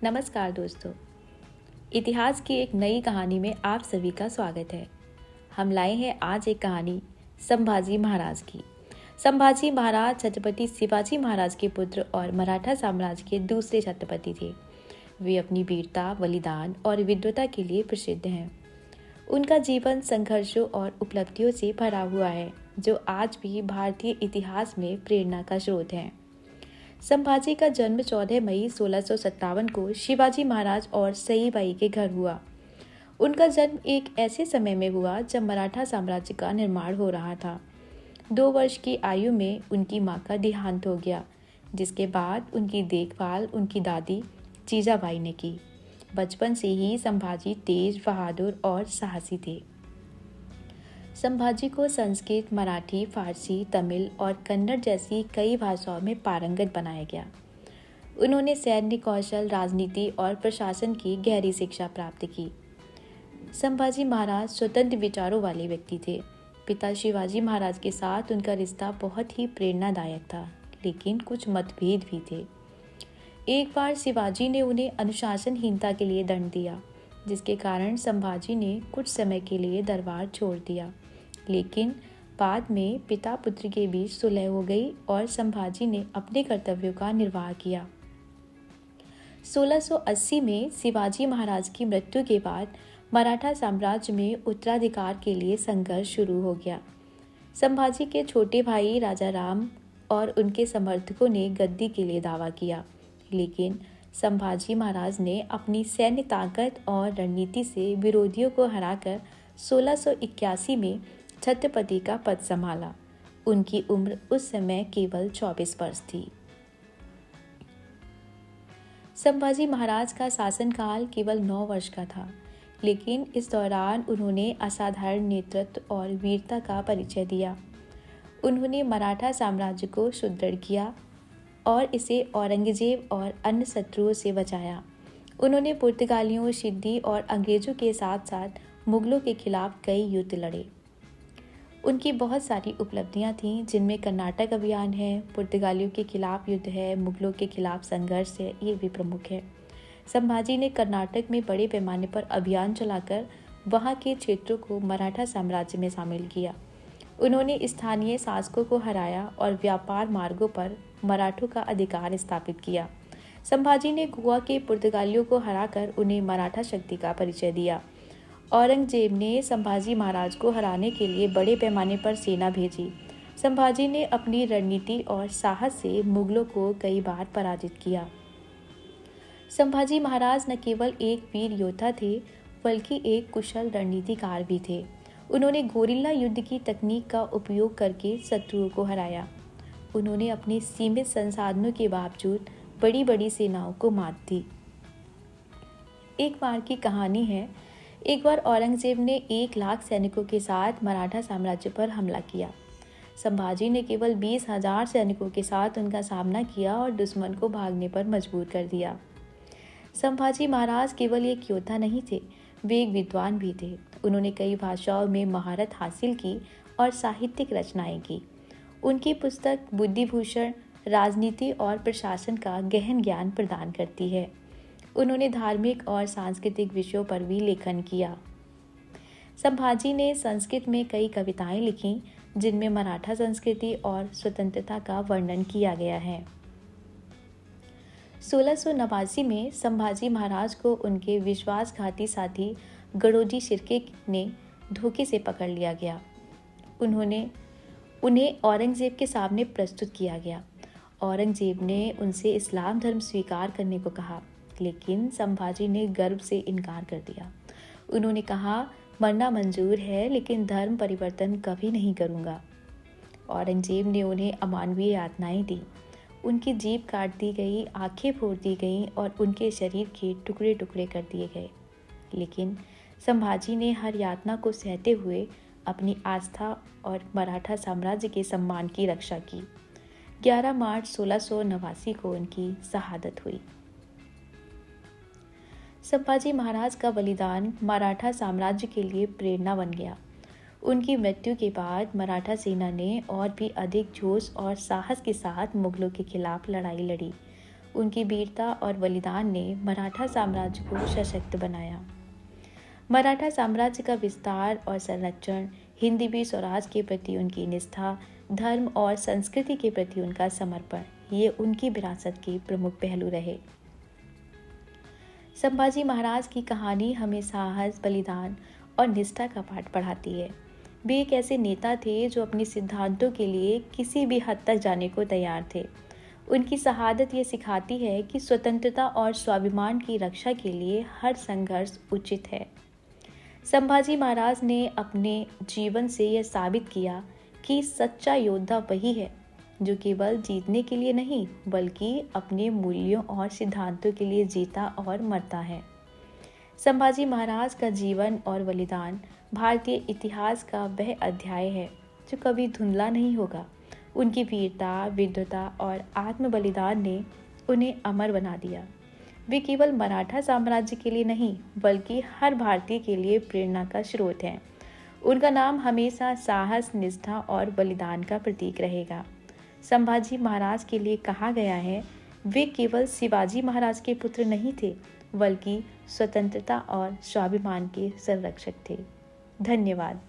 नमस्कार दोस्तों। इतिहास की एक नई कहानी में आप सभी का स्वागत है। हम लाए हैं आज एक कहानी संभाजी महाराज की। संभाजी महाराज छत्रपति शिवाजी महाराज के पुत्र और मराठा साम्राज्य के दूसरे छत्रपति थे। वे अपनी वीरता, बलिदान और विद्वता के लिए प्रसिद्ध हैं। उनका जीवन संघर्षों और उपलब्धियों से भरा हुआ है, जो आज भी भारतीय इतिहास में प्रेरणा का स्रोत है। संभाजी का जन्म 14 मई 1657 को शिवाजी महाराज और सईबाई के घर हुआ। उनका जन्म एक ऐसे समय में हुआ जब मराठा साम्राज्य का निर्माण हो रहा था। 2 वर्ष की आयु में उनकी मां का देहांत हो गया, जिसके बाद उनकी देखभाल उनकी दादी जीजाबाई ने की। बचपन से ही संभाजी तेज, बहादुर और साहसी थे। संभाजी को संस्कृत, मराठी, फारसी, तमिल और कन्नड़ जैसी कई भाषाओं में पारंगत बनाया गया। उन्होंने सैन्य कौशल, राजनीति और प्रशासन की गहरी शिक्षा प्राप्त की। संभाजी महाराज स्वतंत्र विचारों वाले व्यक्ति थे। पिता शिवाजी महाराज के साथ उनका रिश्ता बहुत ही प्रेरणादायक था, लेकिन कुछ मतभेद भी थे। एक बार शिवाजी ने उन्हें अनुशासनहीनता के लिए दंड दिया, जिसके कारण संभाजी ने कुछ समय के लिए दरबार छोड़ दिया। लेकिन बाद में पिता पुत्र के बीच सुलह हो गई और संभाजी ने अपने कर्तव्यों का निर्वाह किया। 1680 में शिवाजी महाराज की मृत्यु के बाद मराठा साम्राज्य में उत्तराधिकार के लिए संघर्ष शुरू हो गया। संभाजी के छोटे भाई राजा राम और उनके समर्थकों ने गद्दी के लिए दावा किया, लेकिन संभाजी महाराज ने अपनी सैन्य ताकत और रणनीति से विरोधियों को हराकर 1681 में छत्रपति का पद संभाला। उनकी उम्र उस समय केवल 24 वर्ष थी। संभाजी महाराज का शासनकाल केवल 9 वर्ष का था, लेकिन इस दौरान उन्होंने असाधारण नेतृत्व और वीरता का परिचय दिया। उन्होंने मराठा साम्राज्य को सुदृढ़ किया और इसे औरंगजेब और अन्य शत्रुओं से बचाया। उन्होंने पुर्तगालियों, सिद्दी और अंग्रेजों के साथ साथ मुगलों के खिलाफ कई युद्ध लड़े। उनकी बहुत सारी उपलब्धियां थीं, जिनमें कर्नाटक अभियान है, पुर्तगालियों के खिलाफ युद्ध है, मुगलों के खिलाफ संघर्ष है, ये भी प्रमुख है। संभाजी ने कर्नाटक में बड़े पैमाने पर अभियान चलाकर वहां के क्षेत्रों को मराठा साम्राज्य में शामिल किया। उन्होंने स्थानीय शासकों को हराया और व्यापार मार्गों पर मराठों का अधिकार स्थापित किया। संभाजी ने गोवा के पुर्तगालियों को हराकर उन्हें मराठा शक्ति का परिचय दिया। औरंगजेब ने संभाजी महाराज को हराने के लिए बड़े पैमाने पर सेना भेजी। संभाजी ने अपनी रणनीति और साहस से मुगलों को कई बार पराजित किया। संभाजी महाराज न केवल एक वीर योद्धा थे, बल्कि एक कुशल रणनीतिकार भी थे। उन्होंने गोरिल्ला युद्ध की तकनीक का उपयोग करके शत्रुओं को हराया। उन्होंने अपने सीमित संसाधनों के बावजूद बड़ी बड़ी सेनाओं को मात दी। एक बार की कहानी है, एक बार औरंगजेब ने 1 लाख सैनिकों के साथ मराठा साम्राज्य पर हमला किया। संभाजी ने केवल 20,000 सैनिकों के साथ उनका सामना किया और दुश्मन को भागने पर मजबूर कर दिया। संभाजी महाराज केवल एक योद्धा नहीं थे, वे एक विद्वान भी थे। उन्होंने कई भाषाओं में महारत हासिल की और साहित्यिक रचनाएं की। उनकी पुस्तक बुद्धिभूषण राजनीति और प्रशासन का गहन ज्ञान प्रदान करती है। उन्होंने धार्मिक और सांस्कृतिक विषयों पर भी लेखन किया। संभाजी ने संस्कृत में कई कविताएं लिखीं, जिनमें मराठा संस्कृति और स्वतंत्रता का वर्णन किया गया है। 1689 में संभाजी महाराज को उनके विश्वासघाती साथी गडोजी शिर्के ने धोखे से पकड़ लिया गया। उन्हें औरंगजेब के सामने प्रस्तुत किया गया। औरंगजेब ने उनसे इस्लाम धर्म स्वीकार करने को कहा, लेकिन संभाजी ने गर्व से इनकार कर दिया। उन्होंने कहा, मरना मंजूर है, लेकिन धर्म परिवर्तन कभी नहीं करूंगा। औरंगजेब ने उन्हें अमानवीय यातनाएं दी। उनकी जीभ काट दी गई, आंखें फोड़ दी गईं और उनके शरीर के टुकड़े टुकड़े कर दिए गए। लेकिन संभाजी ने हर यातना को सहते हुए अपनी आस्था और मराठा साम्राज्य के सम्मान की रक्षा की। 11 मार्च 1689 को उनकी शहादत हुई। संभाजी महाराज का बलिदान मराठा साम्राज्य के लिए प्रेरणा बन गया। उनकी मृत्यु के बाद मराठा सेना ने और भी अधिक जोश और साहस के साथ मुगलों के खिलाफ लड़ाई लड़ी। उनकी वीरता और बलिदान ने मराठा साम्राज्य को सशक्त बनाया। मराठा साम्राज्य का विस्तार और संरक्षण, हिंदवी स्वराज के प्रति उनकी निष्ठा, धर्म और संस्कृति के प्रति उनका समर्पण, ये उनकी विरासत के प्रमुख पहलू रहे। संभाजी महाराज की कहानी हमें साहस, बलिदान और निष्ठा का पाठ पढ़ाती है। वे एक ऐसे नेता थे जो अपने सिद्धांतों के लिए किसी भी हद तक जाने को तैयार थे। उनकी शहादत ये सिखाती है कि स्वतंत्रता और स्वाभिमान की रक्षा के लिए हर संघर्ष उचित है। संभाजी महाराज ने अपने जीवन से यह साबित किया कि सच्चा योद्धा वही है जो केवल जीतने के लिए नहीं बल्कि अपने मूल्यों और सिद्धांतों के लिए जीता और मरता है। संभाजी महाराज का जीवन और बलिदान भारतीय इतिहास का वह अध्याय है जो कभी धुंधला नहीं होगा। उनकी वीरता, विद्वता और आत्म बलिदान ने उन्हें अमर बना दिया। वे केवल मराठा साम्राज्य के लिए नहीं बल्कि हर भारतीय के लिए प्रेरणा का स्रोत हैं। उनका नाम हमेशा साहस, निष्ठा और बलिदान का प्रतीक रहेगा। संभाजी महाराज के लिए कहा गया है, वे केवल शिवाजी महाराज के पुत्र नहीं थे बल्कि स्वतंत्रता और स्वाभिमान के संरक्षक थे। धन्यवाद।